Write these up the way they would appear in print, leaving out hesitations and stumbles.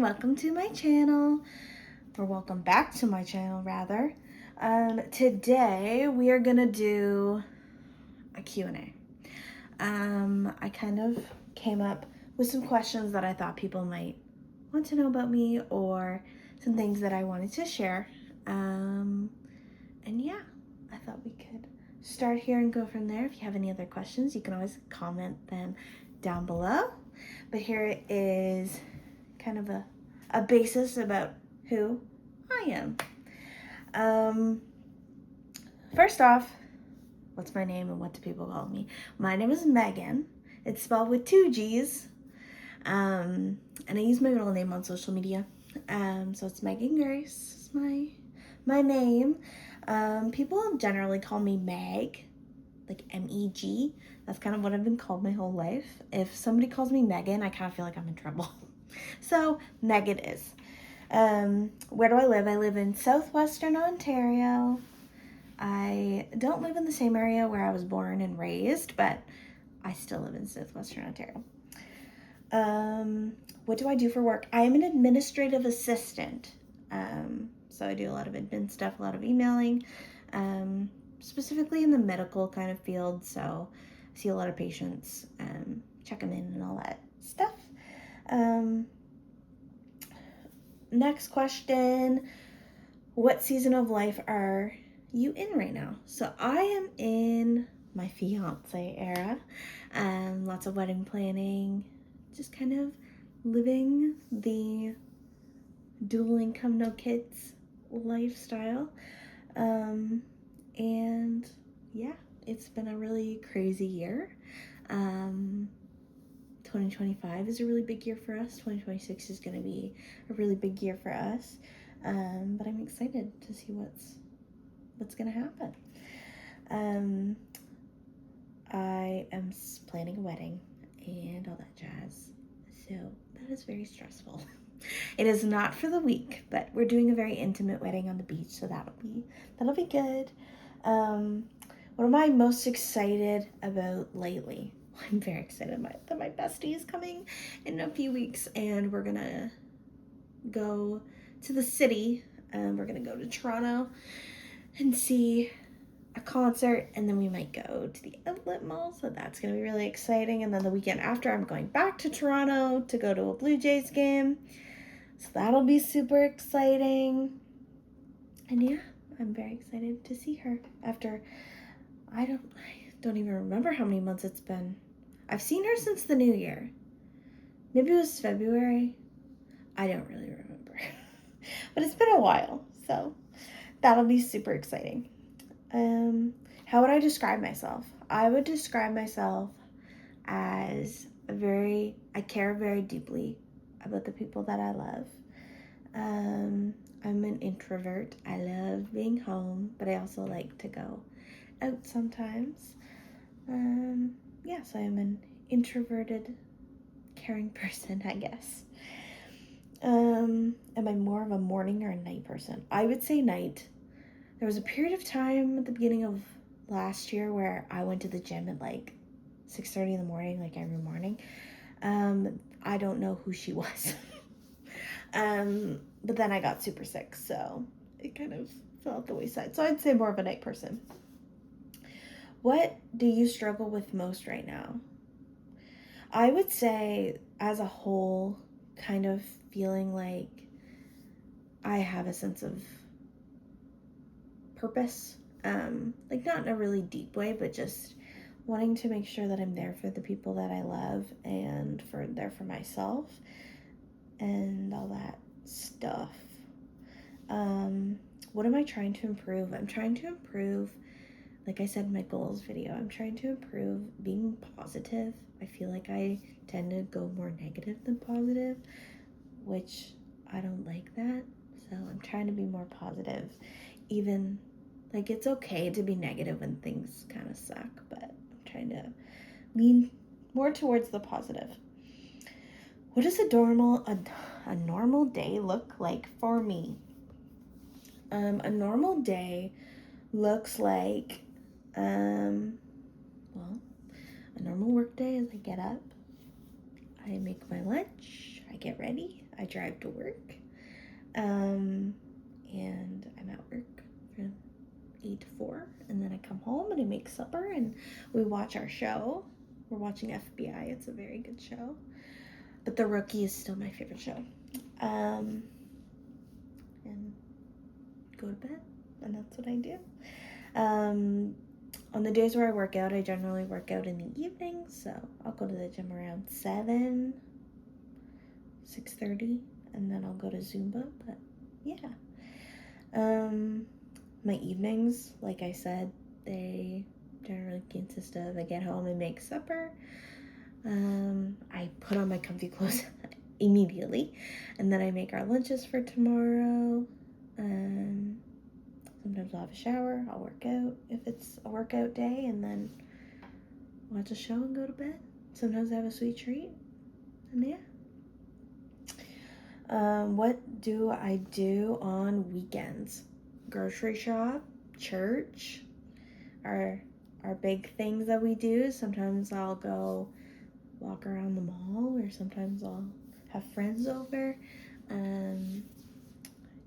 welcome to my channel, or welcome back to my channel rather. Today we are gonna do a Q&A. I kind of came up with some questions that I thought people might want to know about me, or some things that I wanted to share. And yeah, I thought we could start here and go from there. If you have any other questions, you can always comment them down below. But here is kind of a basis about who I am. First off, what's my name and what do people call me? My name is Megan. It's spelled with 2 G's. And I use my middle name on social media. So it's Megan Grace. It's my name. People generally call me Meg, like M-E-G. That's kind of what I've been called my whole life. If somebody calls me Megan, I kind of feel like I'm in trouble. So Meg it is. Where do I live? I live in southwestern Ontario. I don't live in the same area where I was born and raised, but I still live in southwestern Ontario. What do I do for work? I am an administrative assistant. So I do a lot of admin stuff, a lot of emailing, specifically in the medical kind of field. So I see a lot of patients, check them in and all that stuff. Next question, what season of life are you in right now? So I am in my fiance era. Lots of wedding planning, just kind of living the dual income, no kids lifestyle. And yeah, it's been a really crazy year. 2025 is a really big year for us. 2026 is going to be a really big year for us. But I'm excited to see what's going to happen. I am planning a wedding and all that jazz. So that is very stressful. It is not for the week, but we're doing a very intimate wedding on the beach, so that'll be good. What am I most excited about lately? I'm very excited that my bestie is coming in a few weeks, and we're gonna go to the city. We're gonna go to Toronto and see a concert, and then we might go to the Outlet Mall, so that's gonna be really exciting. And then the weekend after, I'm going back to Toronto to go to a Blue Jays game, so that'll be super exciting. And yeah, I'm very excited to see her after I don't even remember how many months it's been. I've seen her since the new year. Maybe it was February. I don't really remember. But it's been a while, so that'll be super exciting. How would I describe myself? I would describe myself as I care very deeply about the people that I love. I'm an introvert. I love being home, but I also like to go out sometimes. So I'm an introverted, caring person, I guess. Am I more of a morning or a night person? I would say night. There was a period of time at the beginning of last year where I went to the gym at like 6:30 in the morning, like every morning. I don't know who she was. But then I got super sick, so it kind of fell out the wayside. So I'd say more of a night person. What do you struggle with most right now? I would say, as a whole, kind of feeling like I have a sense of purpose. Like not in a really deep way, but just wanting to make sure that I'm there for the people that I love and there for myself and all that stuff. What am I trying to improve? I'm trying to improve, like I said in my goals video, I'm trying to improve being positive. I feel like I tend to go more negative than positive, which I don't like that. So I'm trying to be more positive. Even, like, it's okay to be negative when things kind of suck, but I'm trying to lean more towards the positive. What does a normal day look like for me? A normal day looks like, a normal work day is I get up, I make my lunch, I get ready, I drive to work, and I'm at work from 8 to 4, and then I come home and I make supper and we watch our show. We're watching FBI. It's a very good show. But The Rookie is still my favorite show. And go to bed, and that's what I do. On the days where I work out, I generally work out in the evening, so I'll go to the gym around 7, 6:30, and then I'll go to Zumba, but yeah. My evenings, like I said, they generally consist of I get home and make supper. I put on my comfy clothes immediately, and then I make our lunches for tomorrow. Sometimes I'll have a shower, I'll work out if it's a workout day, and then watch a show and go to bed. Sometimes I have a sweet treat, and yeah. What do I do on weekends? Grocery shop, church, are big things that we do. Sometimes I'll go walk around the mall, or sometimes I'll have friends over.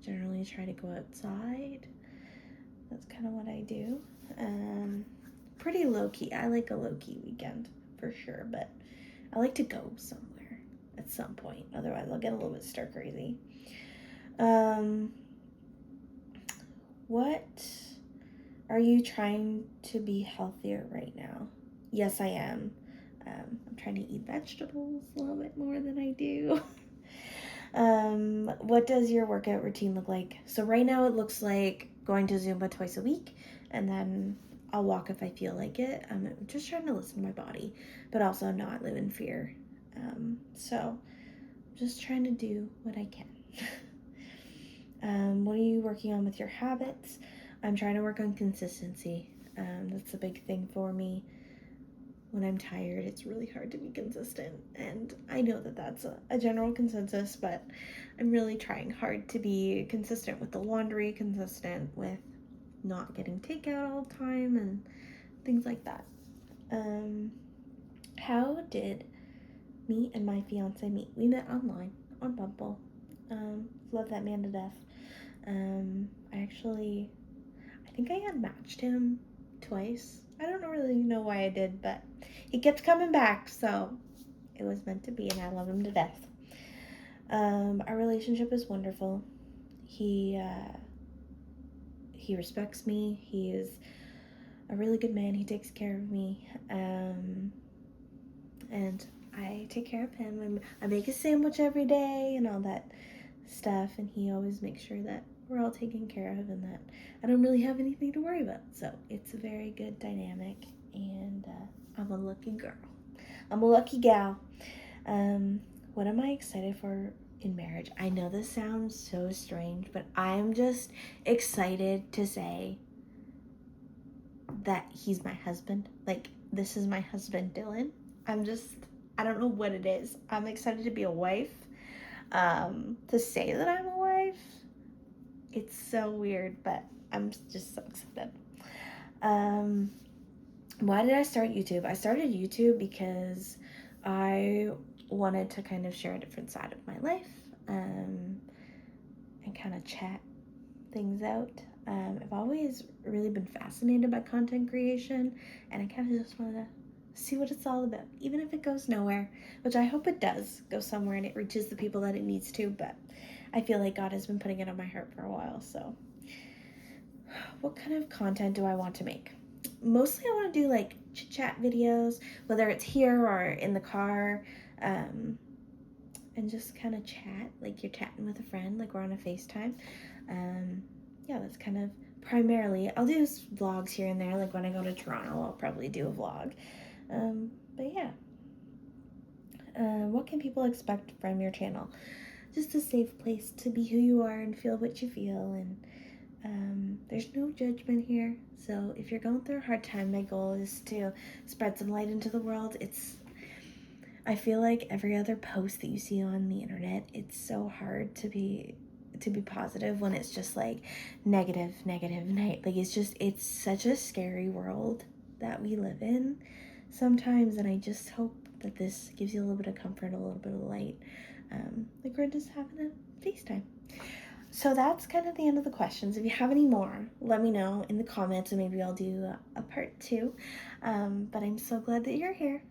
Generally try to go outside. That's kind of what I do. Pretty low-key. I like a low-key weekend for sure, but I like to go somewhere at some point. Otherwise, I'll get a little bit stir crazy. What are you trying to be healthier right now? Yes, I am. I'm trying to eat vegetables a little bit more than I do. What does your workout routine look like? So right now it looks like going to Zumba twice a week, and then I'll walk if I feel like it. I'm just trying to listen to my body, but also not live in fear. So I'm just trying to do what I can. What are you working on with your habits? I'm trying to work on consistency. That's a big thing for me. When I'm tired, it's really hard to be consistent, and I know that that's a general consensus, but I'm really trying hard to be consistent with the laundry, consistent with not getting takeout all the time, and things like that. How did me and my fiance meet? We met online on Bumble. Love that man to death. I think I had matched him twice. I don't really know why I did, but he kept coming back, so it was meant to be, and I love him to death. Our relationship is wonderful. He respects me. He is a really good man. He takes care of me, and I take care of him. I make a sandwich every day and all that stuff, and he always makes sure that we're all taken care of and that I don't really have anything to worry about. So it's a very good dynamic, and I'm a lucky girl. I'm a lucky gal. What am I excited for in marriage? I know this sounds so strange, but I'm just excited to say that he's my husband. Like, this is my husband, Dylan. I don't know what it is. I'm excited to be a wife. To say that I'm a wife, it's so weird, but I'm just so excited. Why did I start YouTube? I started YouTube because I wanted to kind of share a different side of my life, and kind of chat things out. I've always really been fascinated by content creation, and I kind of just wanted to see what it's all about, even if it goes nowhere, which I hope it does go somewhere and it reaches the people that it needs to, but I feel like God has been putting it on my heart for a while. So what kind of content do I want to make? Mostly I want to do like chit chat videos, whether it's here or in the car, and just kind of chat like you're chatting with a friend, like we're on a FaceTime. Yeah, that's kind of primarily. I'll do vlogs here and there, like when I go to Toronto I'll probably do a vlog. But yeah. What can people expect from your channel? Just a safe place to be who you are and feel what you feel, and there's no judgment here. So if you're going through a hard time, my goal is to spread some light into the world. I feel like every other post that you see on the internet, it's so hard to be positive when it's just like negative. Like it's such a scary world that we live in sometimes, and I just hope that this gives you a little bit of comfort, a little bit of light. like we're just having a FaceTime. So that's kind of the end of the questions. If you have any more, let me know in the comments and maybe I'll do a part two. But I'm so glad that you're here.